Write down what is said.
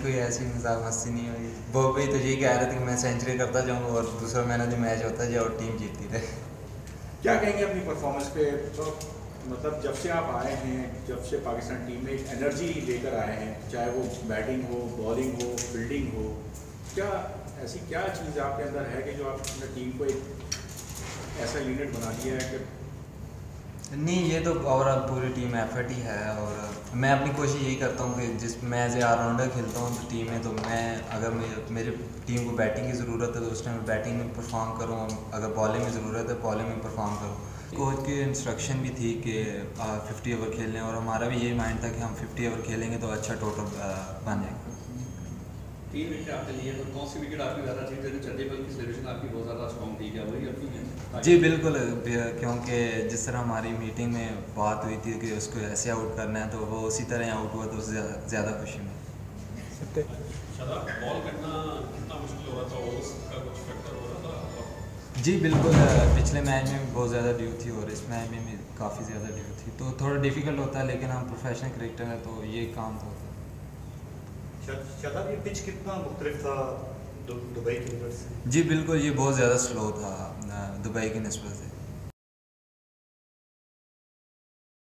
कोई ऐसी मजाक मस्ती नहीं हुई। वो भी तो यही कह रहे थे कि मैं सेंचुरी करता जाऊँ और दूसरा मैंने जो मैच होता जाए और टीम जीतती रहे। क्या कहेंगे अपनी परफॉर्मेंस पे? तो मतलब जब से आप आए हैं, जब से पाकिस्तान टीम में एक एनर्जी लेकर आए हैं, चाहे वो बैटिंग हो, बॉलिंग हो, फील्डिंग हो, क्या ऐसी क्या चीज़ आपके अंदर है कि जो आपने टीम को एक ऐसा यूनिट बना दिया है कि नहीं, ये तो ओवरऑल पूरी टीम एफर्ट ही है। और मैं अपनी कोशिश यही करता हूँ कि जिस मैं एज ए ऑलराउंडर खेलता हूँ तो टीम में, तो मैं अगर मेरी टीम को बैटिंग की ज़रूरत है तो उस टाइम बैटिंग में परफॉर्म करूँ, अगर बॉलिंग में ज़रूरत है बॉलिंग में परफॉर्म करूँ। कोच की इंस्ट्रक्शन भी थी कि 50 ओवर खेलने, और हमारा भी यही माइंड था कि हम 50 ओवर खेलेंगे तो अच्छा टोटल बन जाएगा। 3 विकेट आपने लिए, तो कौन सी विकेट आपकी ज़्यादा थी? जैसे चंडीगढ़ की सिलेक्शन आपकी बहुत ज़्यादा स्ट्रॉन्ग थी, क्या वही आपकी है? जी बिल्कुल, क्योंकि जिस तरह हमारी मीटिंग में बात हुई थी कि उसको ऐसे आउट करना है तो वो उसी तरह आउट हुआ, तो उससे ज़्यादा खुशी में। शादाब, बॉल करना कितना मुश्किल हो रहा था, उसका कुछ फैक्टर हो रहा था? जी बिल्कुल, पिछले मैच में भी बहुत ज़्यादा ड्यू थी और इस मैच में भी काफ़ी ज़्यादा ड्यू थी, तो थोड़ा डिफ़िकल्ट होता है, लेकिन हम प्रोफेशनल क्रिकेटर हैं तो ये काम तो होता है। शादाब, ये पिच कितना मुख्तलिफ था दुबई की नस्बत से? जी बिल्कुल, ये बहुत ज़्यादा स्लो था दुबई की नस्बत से।